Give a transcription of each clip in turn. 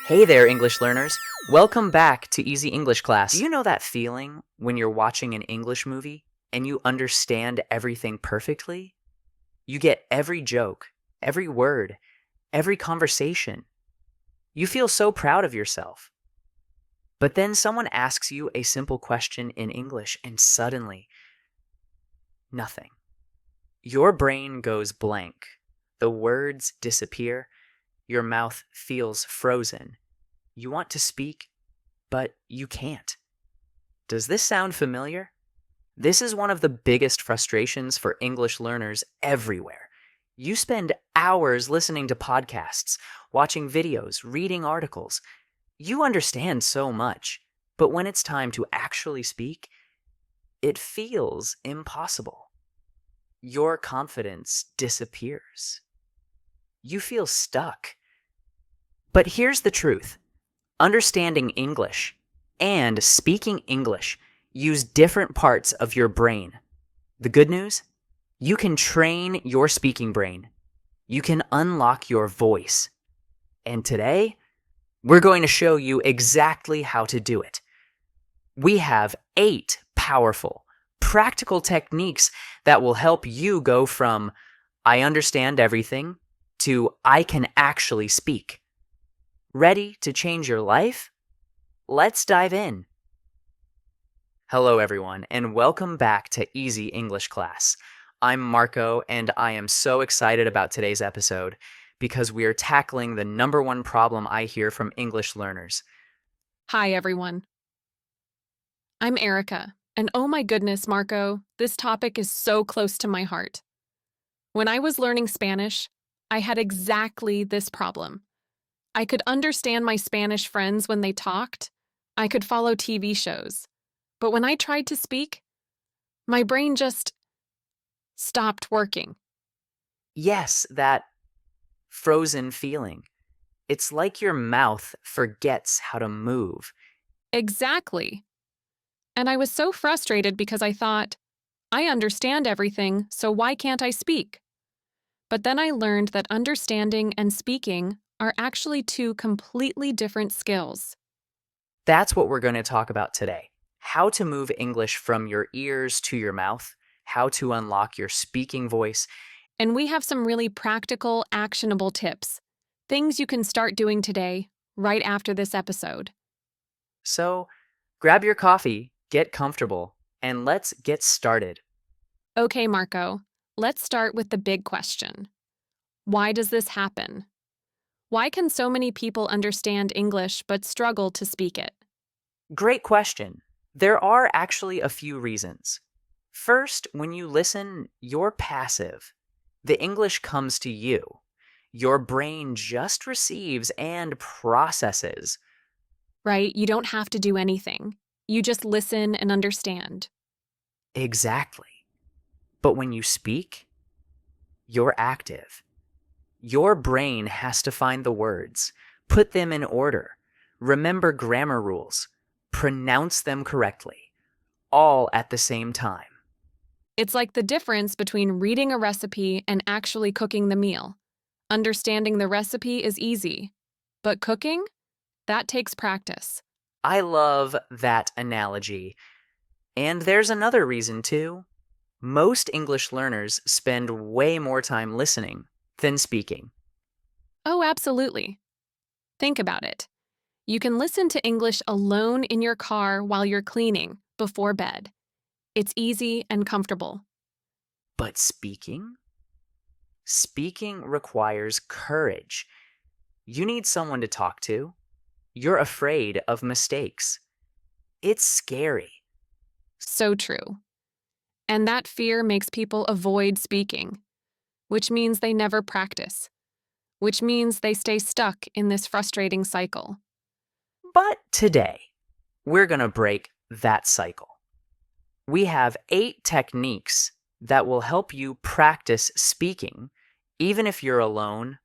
Hey there, English learners. Welcome back to Easy English Class. Do you know that feeling when you're watching an English movie and you understand everything perfectly? You get every joke, every word, every conversation. You feel so proud of yourself. But then someone asks you a simple question in English and suddenly, nothing. Your brain goes blank. The words disappear. Your mouth feels frozen. You want to speak, but you can't. Does this sound familiar? This is one of the biggest frustrations for English learners everywhere. You spend hours listening to podcasts, watching videos, reading articles. You understand so much, but when it's time to actually speak, it feels impossible. Your confidence disappears. You feel stuck. But here's the truth. Understanding English and speaking English use different parts of your brain. The good news? You can train your speaking brain. You can unlock your voice. And today, we're going to show you exactly how to do it. We have 8 powerful, practical techniques that will help you go from I understand everything to I can actually speak. Ready to change your life? Let's dive in. Hello, everyone, and welcome back to Easy English Class. I'm Marco, and I am so excited about today's episode because we are tackling the number one problem I hear from English learners. Hi, everyone. I'm Erica, and oh my goodness, Marco, this topic is so close to my heart. When I was learning Spanish, I had exactly this problem. I could understand my Spanish friends when they talked. I could follow TV shows. But when I tried to speak, my brain just stopped working. Yes, that frozen feeling. It's like your mouth forgets how to move. Exactly. And I was so frustrated because I thought, I understand everything, so why can't I speak? But then I learned that understanding and speaking are actually two completely different skills. That's what we're going to talk about today. How to move English from your ears to your mouth, how to unlock your speaking voice. And we have some really practical, actionable tips, things you can start doing today, right after this episode. So, grab your coffee, get comfortable, and let's get started. Okay, Marco, let's start with the big question. Why does this happen? Why can so many people understand English but struggle to speak it? Great question. There are actually a few reasons. First, when you listen, you're passive. The English comes to you. Your brain just receives and processes. Right? You don't have to do anything. You just listen and understand. Exactly. But when you speak, you're active. Your brain has to find the words, put them in order, remember grammar rules, pronounce them correctly, all at the same time. It's like the difference between reading a recipe and actually cooking the meal. Understanding the recipe is easy, but cooking? That takes practice. I love that analogy. And there's another reason too. Most English learners spend way more time listening than speaking. Oh, absolutely. Think about it. You can listen to English alone in your car while you're cleaning, before bed. It's easy and comfortable. But speaking? Speaking requires courage. You need someone to talk to. You're afraid of mistakes. It's scary. So true. And that fear makes people avoid speaking, which means they never practice, which means they stay stuck in this frustrating cycle. But today, we're going to break that cycle. We have 8 techniques that will help you practice speaking, even if you're alone,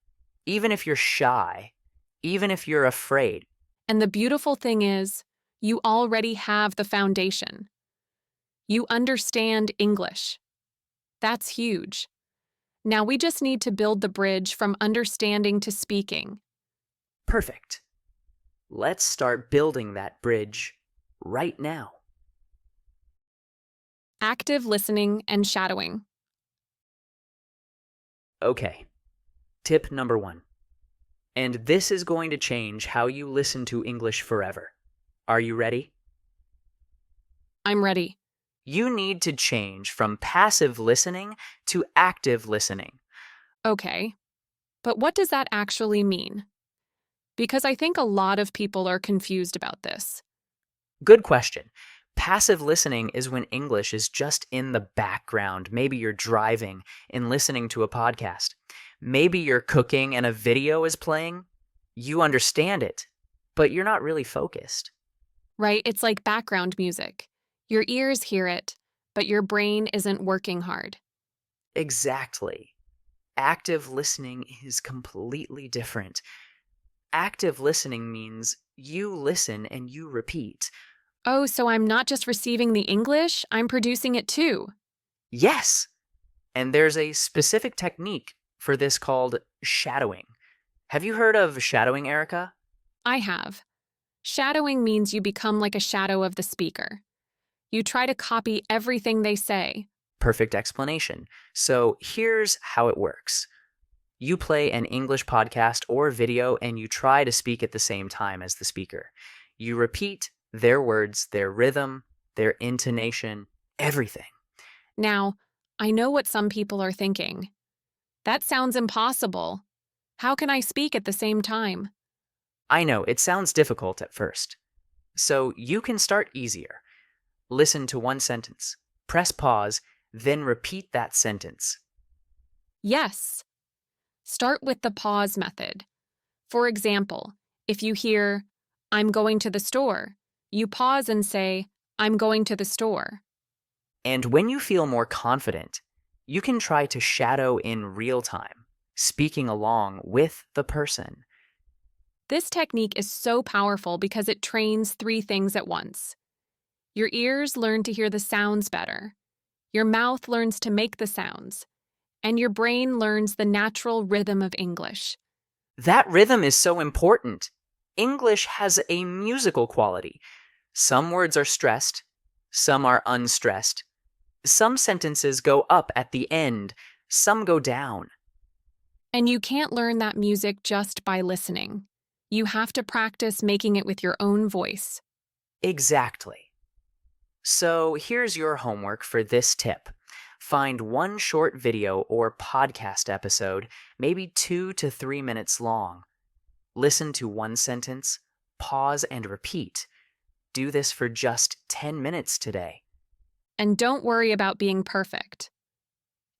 even if you're shy, even if you're afraid. And the beautiful thing is, you already have the foundation. You understand English. That's huge. Now we just need to build the bridge from understanding to speaking. Perfect. Let's start building that bridge right now. Active listening and shadowing. Okay, tip number 1. And this is going to change how you listen to English forever. Are you ready? I'm ready. You need to change from passive listening to active listening. Okay, but what does that actually mean? Because I think a lot of people are confused about this. Good question. Passive listening is when English is just in the background. Maybe you're driving and listening to a podcast. Maybe you're cooking and a video is playing. You understand it, but you're not really focused. Right? It's like background music. Your ears hear it, but your brain isn't working hard. Exactly. Active listening is completely different. Active listening means you listen and you repeat. Oh, so I'm not just receiving the English, I'm producing it too. Yes! And there's a specific technique for this called shadowing. Have you heard of shadowing, Erica? I have. Shadowing means you become like a shadow of the speaker. You try to copy everything they say. Perfect explanation. So here's how it works. You play an English podcast or video and you try to speak at the same time as the speaker. You repeat their words, their rhythm, their intonation, everything. Now, I know what some people are thinking. That sounds impossible. How can I speak at the same time? I know, it sounds difficult at first. So you can start easier. Listen to one sentence, press pause, then repeat that sentence. Yes. Start with the pause method. For example, if you hear, I'm going to the store, you pause and say, I'm going to the store. And when you feel more confident, you can try to shadow in real time, speaking along with the person. This technique is so powerful because it trains 3 things at once. Your ears learn to hear the sounds better. Your mouth learns to make the sounds. And your brain learns the natural rhythm of English. That rhythm is so important. English has a musical quality. Some words are stressed, some are unstressed. Some sentences go up at the end, some go down. And you can't learn that music just by listening. You have to practice making it with your own voice. Exactly. So here's your homework for this tip. Find one short video or podcast episode, maybe 2 to 3 minutes long. Listen to one sentence, pause and repeat. Do this for just 10 minutes today. And don't worry about being perfect.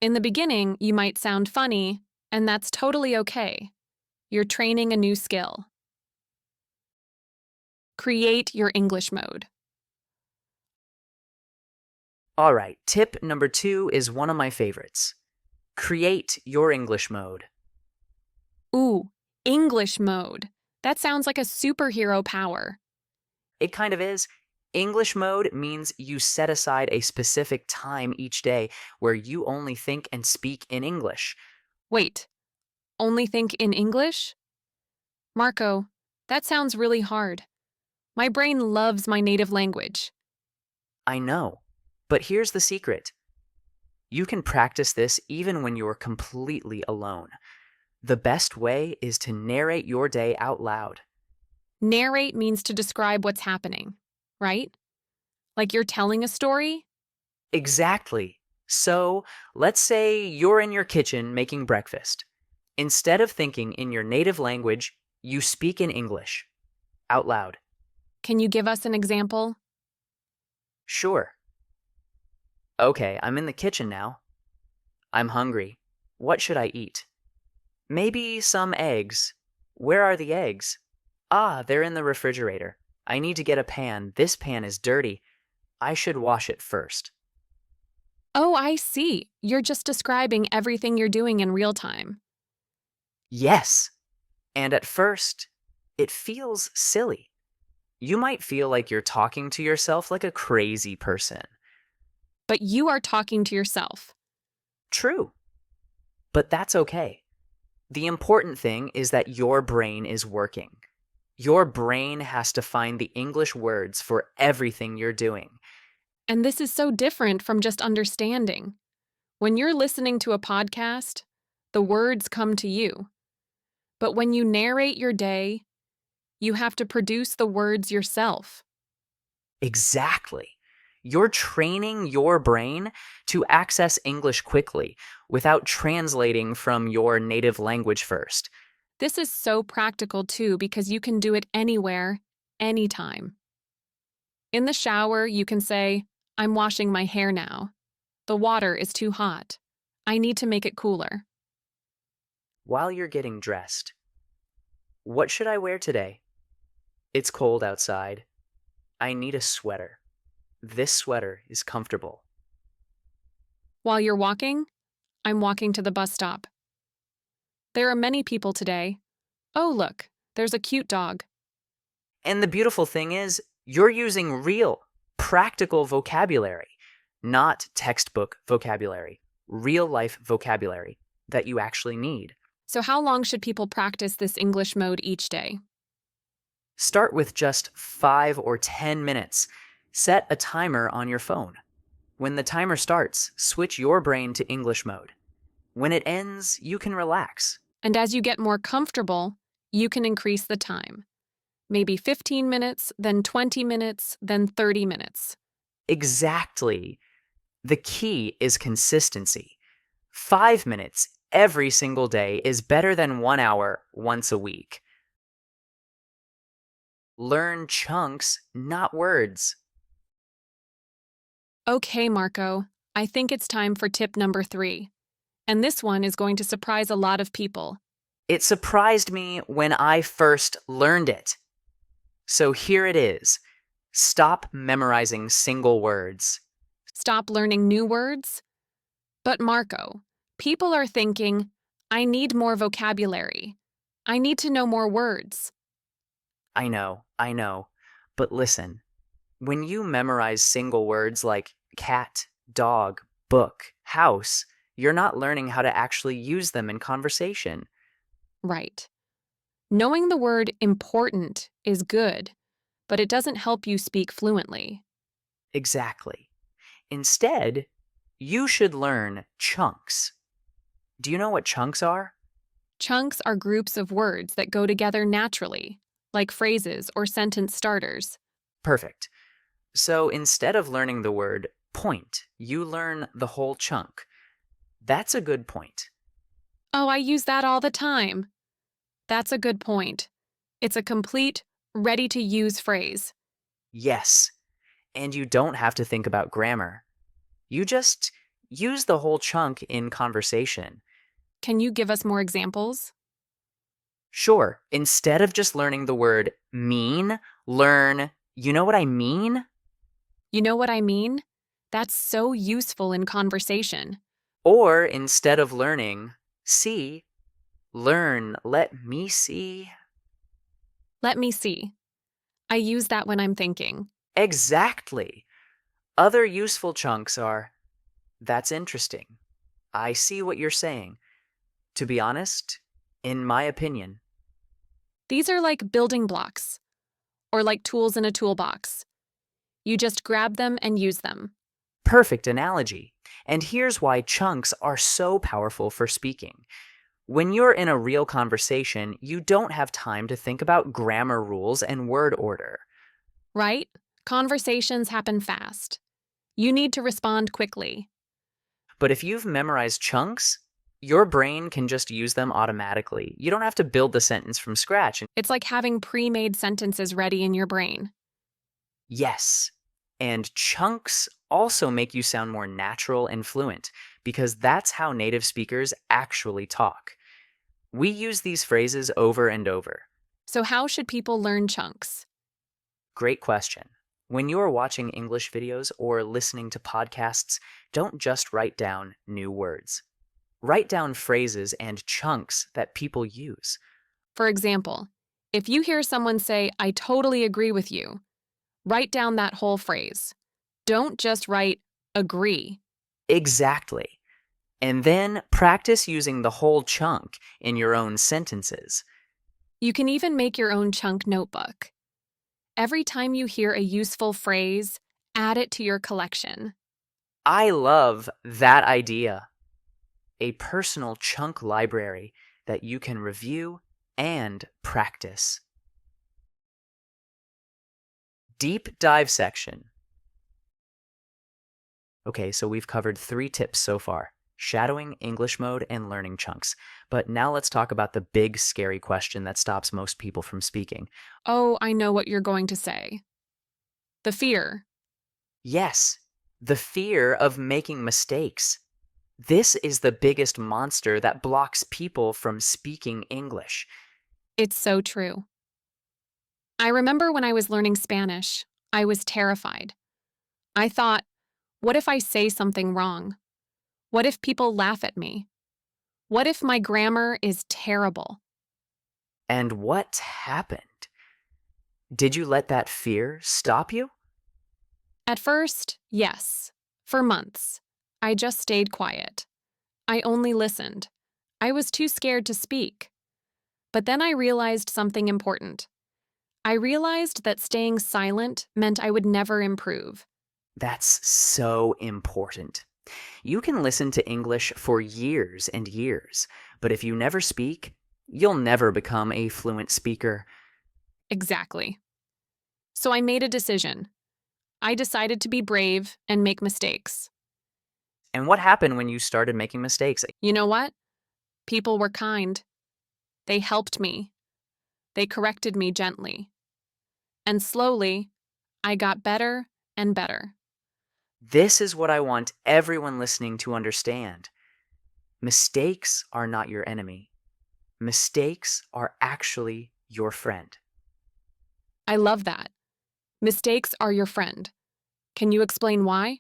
In the beginning, you might sound funny, and that's totally okay. You're training a new skill. Create your English mode. All right, tip number 2 is one of my favorites. Create your English mode. Ooh, English mode. That sounds like a superhero power. It kind of is. English mode means you set aside a specific time each day where you only think and speak in English. Wait, only think in English? Marco, that sounds really hard. My brain loves my native language. I know, but here's the secret. You can practice this even when you're completely alone. The best way is to narrate your day out loud. Narrate means to describe what's happening, right? Like you're telling a story? Exactly. So, let's say you're in your kitchen making breakfast. Instead of thinking in your native language, you speak in English, out loud. Can you give us an example? Sure. Okay, I'm in the kitchen now. I'm hungry. What should I eat? Maybe some eggs. Where are the eggs? Ah, they're in the refrigerator. I need to get a pan. This pan is dirty. I should wash it first. Oh, I see. You're just describing everything you're doing in real time. Yes. And at first, it feels silly. You might feel like you're talking to yourself like a crazy person. But you are talking to yourself. True. But that's okay. The important thing is that your brain is working. Your brain has to find the English words for everything you're doing. And this is so different from just understanding. When you're listening to a podcast, the words come to you. But when you narrate your day, you have to produce the words yourself. Exactly. You're training your brain to access English quickly without translating from your native language first. This is so practical too because you can do it anywhere, anytime. In the shower, you can say, "I'm washing my hair now. The water is too hot. I need to make it cooler." While you're getting dressed, what should I wear today? It's cold outside. I need a sweater. This sweater is comfortable. While you're walking, "I'm walking to the bus stop. There are many people today. Oh, look, there's a cute dog." And the beautiful thing is, you're using real, practical vocabulary, not textbook vocabulary, real life vocabulary that you actually need. So how long should people practice this English mode each day? Start with just 5 or 10 minutes. Set a timer on your phone. When the timer starts, switch your brain to English mode. When it ends, you can relax. And as you get more comfortable, you can increase the time. Maybe 15 minutes, then 20 minutes, then 30 minutes. Exactly. The key is consistency. 5 minutes every single day is better than 1 hour once a week. Learn chunks, not words. Okay, Marco, I think it's time for tip number 3. And this one is going to surprise a lot of people. It surprised me when I first learned it. So here it is. Stop memorizing single words. Stop learning new words? But Marco, people are thinking, "I need more vocabulary. I need to know more words." I know. But listen, when you memorize single words like cat, dog, book, house, you're not learning how to actually use them in conversation. Right. Knowing the word important is good, but it doesn't help you speak fluently. Exactly. Instead, you should learn chunks. Do you know what chunks are? Chunks are groups of words that go together naturally, like phrases or sentence starters. Perfect. So instead of learning the word point, you learn the whole chunk. That's a good point. Oh, I use that all the time. That's a good point. It's a complete, ready-to-use phrase. Yes. And you don't have to think about grammar. You just use the whole chunk in conversation. Can you give us more examples? Sure, instead of just learning the word mean, learn, you know what I mean? You know what I mean? That's so useful in conversation. Or instead of learning, see, learn, let me see. Let me see. I use that when I'm thinking. Exactly. Other useful chunks are, that's interesting. I see what you're saying. To be honest, in my opinion. These are like building blocks, or like tools in a toolbox. You just grab them and use them. Perfect analogy. And here's why chunks are so powerful for speaking. When you're in a real conversation, you don't have time to think about grammar rules and word order. Right? Conversations happen fast. You need to respond quickly. But if you've memorized chunks, your brain can just use them automatically. You don't have to build the sentence from scratch. It's like having pre-made sentences ready in your brain. Yes. And chunks also make you sound more natural and fluent because that's how native speakers actually talk. We use these phrases over and over. So how should people learn chunks? Great question. When you're watching English videos or listening to podcasts, don't just write down new words. Write down phrases and chunks that people use. For example, if you hear someone say, "I totally agree with you," write down that whole phrase. Don't just write agree. Exactly. And then practice using the whole chunk in your own sentences. You can even make your own chunk notebook. Every time you hear a useful phrase, add it to your collection. I love that idea. A personal chunk library that you can review and practice. Deep dive section. Okay, so we've covered 3 tips so far: shadowing, English mode, and learning chunks. But now let's talk about the big, scary question that stops most people from speaking. Oh, I know what you're going to say. The fear. Yes, the fear of making mistakes. This is the biggest monster that blocks people from speaking English. It's so true. I remember when I was learning Spanish, I was terrified. I thought, what if I say something wrong? What if people laugh at me? What if my grammar is terrible? And what happened? Did you let that fear stop you? At first, yes. For months. I just stayed quiet. I only listened. I was too scared to speak. But then I realized something important. I realized that staying silent meant I would never improve. That's so important. You can listen to English for years and years, but if you never speak, you'll never become a fluent speaker. Exactly. So I made a decision. I decided to be brave and make mistakes. And what happened when you started making mistakes? You know what? People were kind. They helped me. They corrected me gently. And slowly, I got better and better. This is what I want everyone listening to understand. Mistakes are not your enemy. Mistakes are actually your friend. I love that. Mistakes are your friend. Can you explain why?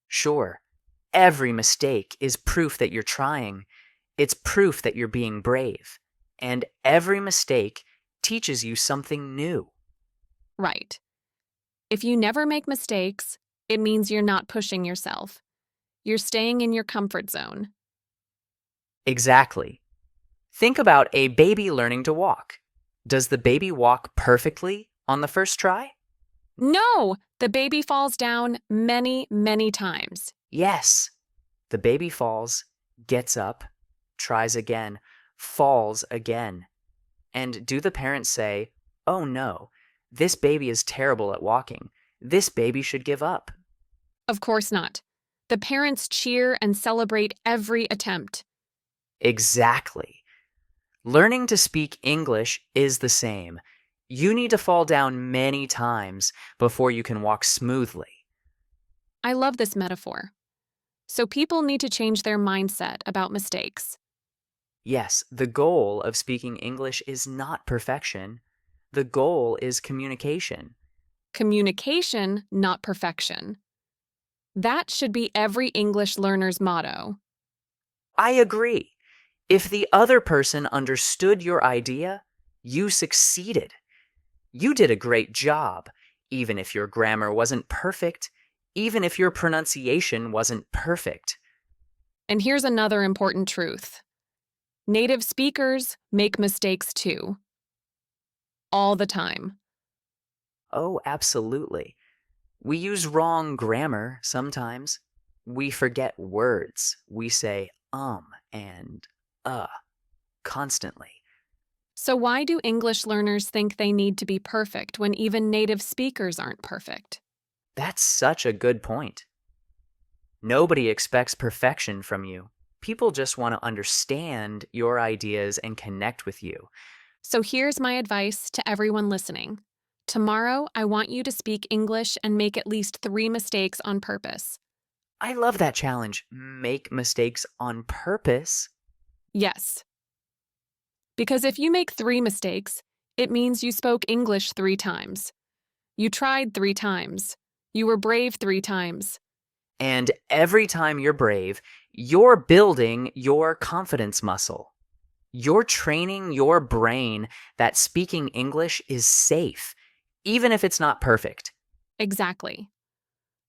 Sure, every mistake is proof that you're trying. It's proof that you're being brave. And every mistake teaches you something new. Right. If you never make mistakes, it means you're not pushing yourself. You're staying in your comfort zone. Exactly. Think about a baby learning to walk. Does the baby walk perfectly on the first try? No! The baby falls down many, many times. Yes. The baby falls, gets up, tries again, falls again. And do the parents say, "Oh no, this baby is terrible at walking. This baby should give up"? Of course not. The parents cheer and celebrate every attempt. Exactly. Learning to speak English is the same. You need to fall down many times before you can walk smoothly. I love this metaphor. So people need to change their mindset about mistakes. Yes, the goal of speaking English is not perfection. The goal is communication. Communication, not perfection. That should be every English learner's motto. I agree. If the other person understood your idea, you succeeded. You did a great job, even if your grammar wasn't perfect, even if your pronunciation wasn't perfect. And here's another important truth. Native speakers make mistakes too. All the time. Oh, absolutely. We use wrong grammar sometimes. We forget words. We say and uh constantly. So why do English learners think they need to be perfect when even native speakers aren't perfect? That's such a good point. Nobody expects perfection from you. People just want to understand your ideas and connect with you. So here's my advice to everyone listening. Tomorrow, I want you to speak English and make at least 3 mistakes on purpose. I love that challenge. Make mistakes on purpose. Yes. Because if you make 3 mistakes, it means you spoke English 3 times. You tried 3 times. You were brave 3 times. And every time you're brave, you're building your confidence muscle. You're training your brain that speaking English is safe, even if it's not perfect. Exactly.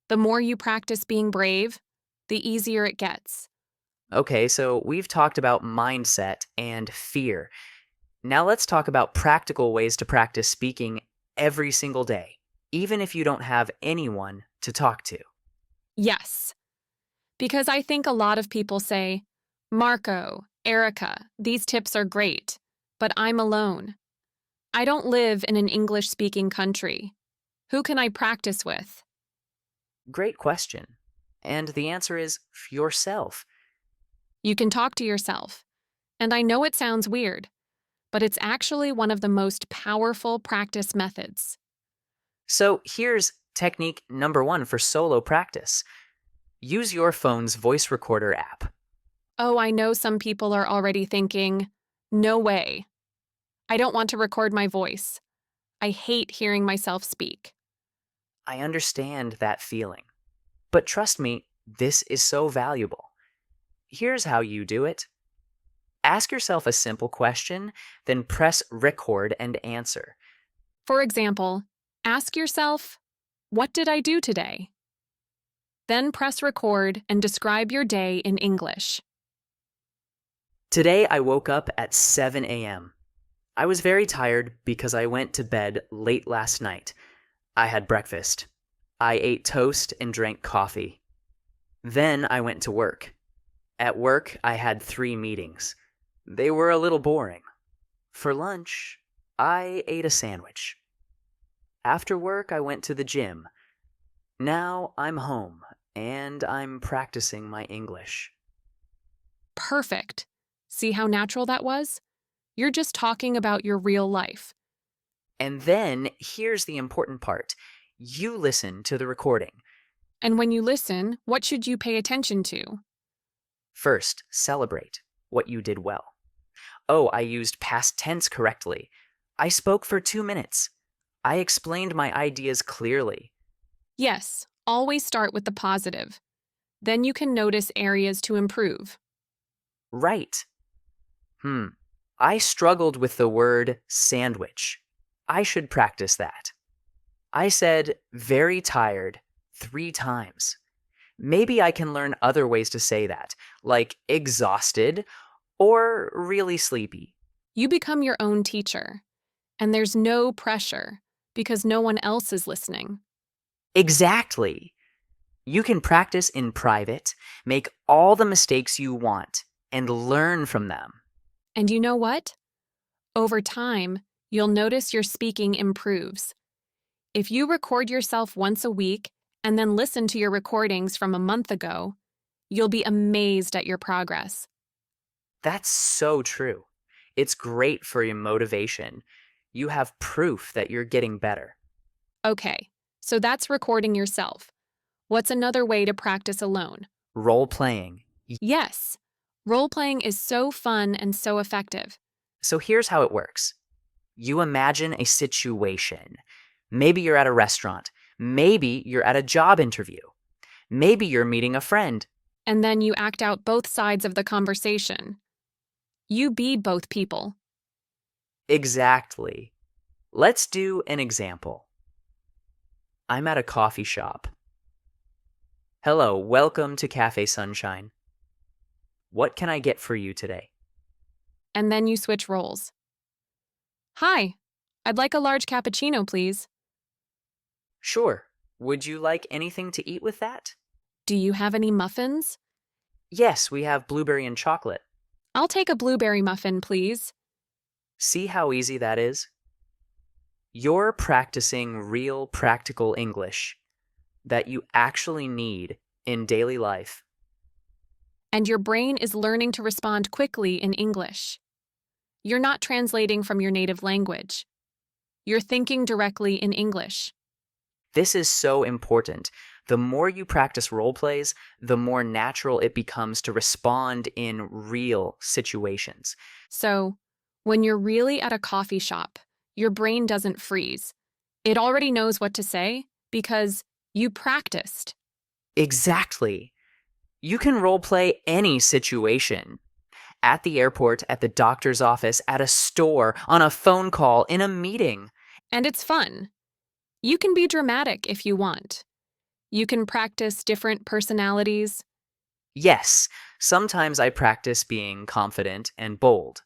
The more you practice being brave, the easier it gets. Okay, so we've talked about mindset and fear. Now let's talk about practical ways to practice speaking every single day, even if you don't have anyone to talk to. Yes, because I think a lot of people say, Marco, Erica, these tips are great, but I'm alone. I don't live in an English-speaking country. Who can I practice with? Great question. And the answer is yourself. You can talk to yourself. And I know it sounds weird, but it's actually one of the most powerful practice methods. So here's technique number 1 for solo practice. Use your phone's voice recorder app. Oh, I know some people are already thinking, no way. I don't want to record my voice. I hate hearing myself speak. I understand that feeling. But trust me, this is so valuable. Here's how you do it. Ask yourself a simple question, then press record and answer. For example, ask yourself, what did I do today? Then press record and describe your day in English. Today I woke up at 7 a.m. I was very tired because I went to bed late last night. I had breakfast. I ate toast and drank coffee. Then I went to work. At work, I had 3 meetings. They were a little boring. For lunch, I ate a sandwich. After work, I went to the gym. Now I'm home, and I'm practicing my English. Perfect. See how natural that was? You're just talking about your real life. And then, here's the important part. You listen to the recording. And when you listen, what should you pay attention to? First, celebrate what you did well. Oh, I used past tense correctly. I spoke for 2 minutes. I explained my ideas clearly. Yes, always start with the positive. Then you can notice areas to improve. Right. I struggled with the word sandwich. I should practice that. I said very tired 3 times. Maybe I can learn other ways to say that, like exhausted or really sleepy. You become your own teacher, and there's no pressure because no one else is listening. Exactly. You can practice in private, make all the mistakes you want, and learn from them. And you know what? Over time, you'll notice your speaking improves. If you record yourself once a week and then listen to your recordings from a month ago, you'll be amazed at your progress. That's so true. It's great for your motivation. You have proof that you're getting better. Okay, so that's recording yourself. What's another way to practice alone? Role playing. Yes, role-playing is so fun and so effective. So here's how it works. You imagine a situation. Maybe you're at a restaurant. Maybe you're at a job interview. Maybe you're meeting a friend. And then you act out both sides of the conversation. You be both people. Exactly. Let's do an example. I'm at a coffee shop. Hello, welcome to Cafe Sunshine. What can I get for you today? And then you switch roles. Hi, I'd like a large cappuccino, please. Sure. Would you like anything to eat with that? Do you have any muffins? Yes, we have blueberry and chocolate. I'll take a blueberry muffin, please. See how easy that is? You're practicing real practical English that you actually need in daily life. And your brain is learning to respond quickly in English. You're not translating from your native language. You're thinking directly in English. This is so important. The more you practice role plays, the more natural it becomes to respond in real situations. So, when you're really at a coffee shop, your brain doesn't freeze. It already knows what to say because you practiced. Exactly. You can role play any situation. At the airport, at the doctor's office, at a store, on a phone call, in a meeting. And it's fun. You can be dramatic if you want. You can practice different personalities. Yes, sometimes I practice being confident and bold.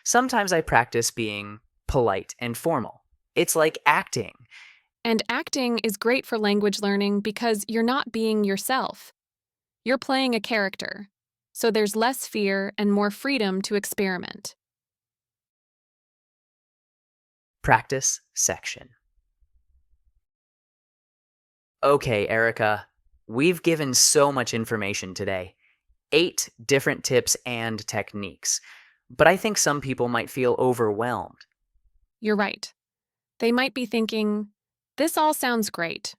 Sometimes I practice being polite and formal. It's like acting. And acting is great for language learning because you're not being yourself. You're playing a character, so there's less fear and more freedom to experiment. Practice section. Okay, Erica, we've given so much information today. 8 different tips and techniques. But I think some people might feel overwhelmed. You're right. They might be thinking, this all sounds great,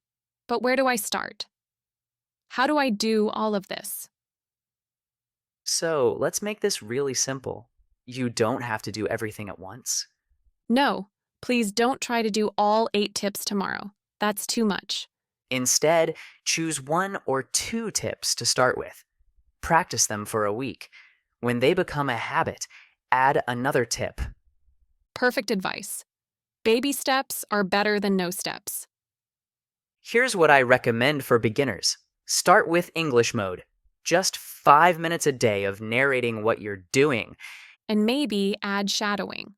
but where do I start? How do I do all of this? So let's make this really simple. You don't have to do everything at once. No, please don't try to do all 8 tips tomorrow. That's too much. Instead, choose 1 or 2 tips to start with. Practice them for a week. When they become a habit, add another tip. Perfect advice. Baby steps are better than no steps. Here's what I recommend for beginners. Start with English mode. Just 5 minutes a day of narrating what you're doing. And maybe add shadowing.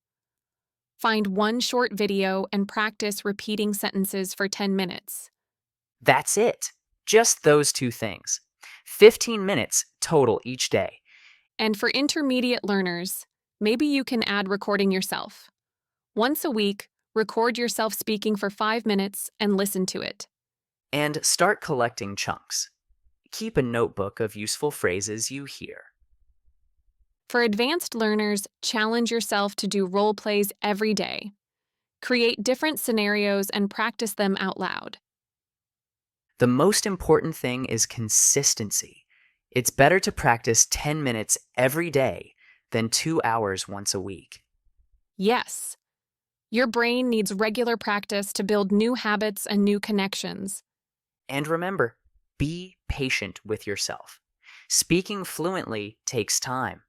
Find one short video and practice repeating sentences for 10 minutes. That's it. Just those 2 things. 15 minutes total each day. And for intermediate learners, maybe you can add recording yourself. Once a week, record yourself speaking for 5 minutes and listen to it. And start collecting chunks. Keep a notebook of useful phrases you hear. For advanced learners, challenge yourself to do role plays every day. Create different scenarios and practice them out loud. The most important thing is consistency. It's better to practice 10 minutes every day than 2 hours once a week. Yes, your brain needs regular practice to build new habits and new connections. And remember, be patient with yourself. Speaking fluently takes time.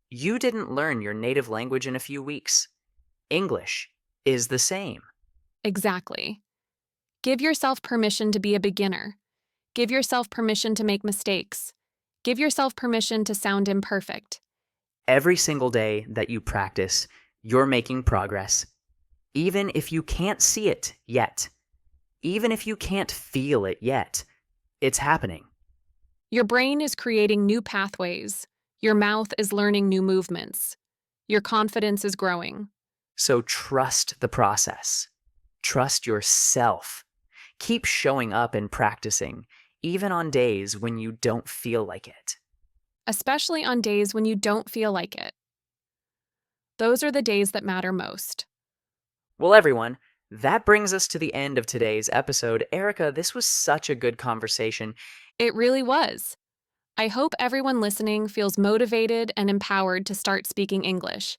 You didn't learn your native language in a few weeks. English is the same. Exactly. Give yourself permission to be a beginner. Give yourself permission to make mistakes. Give yourself permission to sound imperfect. Every single day that you practice, you're making progress. Even if you can't see it yet. Even if you can't feel it yet. It's happening. Your brain is creating new pathways. Your mouth is learning new movements. Your confidence is growing. So trust the process. Trust yourself. Keep showing up and practicing, even on days when you don't feel like it. Especially on days when you don't feel like it. Those are the days that matter most. Well, everyone, that brings us to the end of today's episode. Erica, this was such a good conversation. It really was. I hope everyone listening feels motivated and empowered to start speaking English,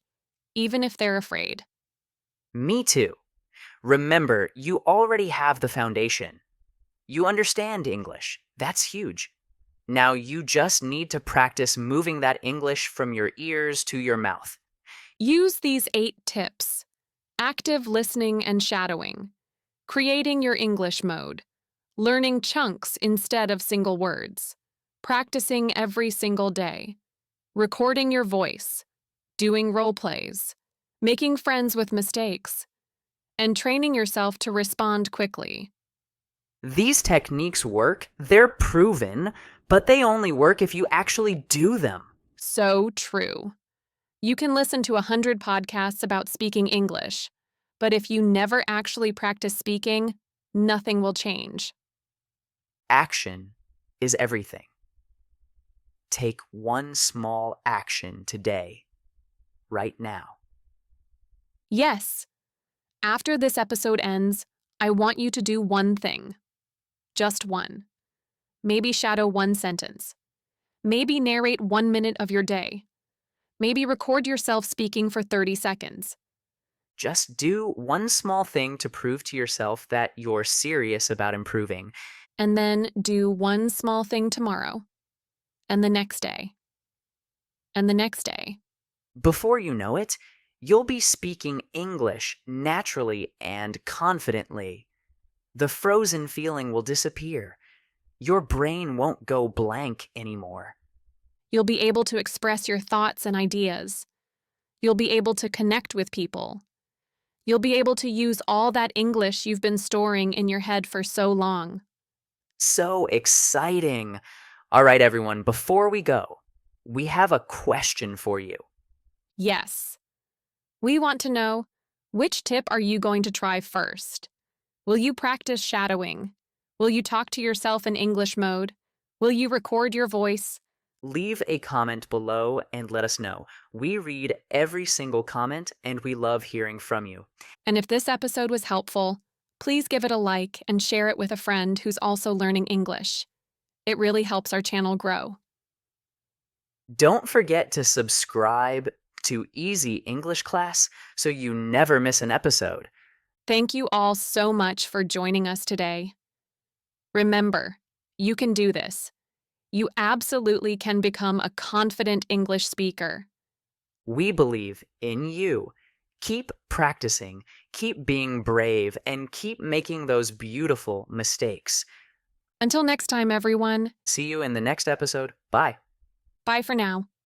even if they're afraid. Me too. Remember, you already have the foundation. You understand English. That's huge. Now you just need to practice moving that English from your ears to your mouth. Use these 8 tips: active listening and shadowing, creating your English mode, learning chunks instead of single words, practicing every single day, recording your voice, doing role plays, making friends with mistakes, and training yourself to respond quickly. These techniques work, they're proven, but they only work if you actually do them. So true. You can listen to 100 podcasts about speaking English, but if you never actually practice speaking, nothing will change. Action is everything. Take one small action today, right now. Yes. After this episode ends, I want you to do one thing. Just one. Maybe shadow one sentence. Maybe narrate 1 minute of your day. Maybe record yourself speaking for 30 seconds. Just do one small thing to prove to yourself that you're serious about improving. And then do one small thing tomorrow. And the next day. And the next day. Before you know it, you'll be speaking English naturally and confidently. The frozen feeling will disappear. Your brain won't go blank anymore. You'll be able to express your thoughts and ideas. You'll be able to connect with people. You'll be able to use all that English you've been storing in your head for so long. So exciting! All right, everyone, before we go, we have a question for you. Yes. We want to know, which tip are you going to try first? Will you practice shadowing? Will you talk to yourself in English mode? Will you record your voice? Leave a comment below and let us know. We read every single comment and we love hearing from you. And if this episode was helpful, please give it a like and share it with a friend who's also learning English. It really helps our channel grow. Don't forget to subscribe to Easy English Class so you never miss an episode. Thank you all so much for joining us today. Remember, you can do this. You absolutely can become a confident English speaker. We believe in you. Keep practicing, keep being brave, and keep making those beautiful mistakes. Until next time, everyone. See you in the next episode. Bye. Bye for now.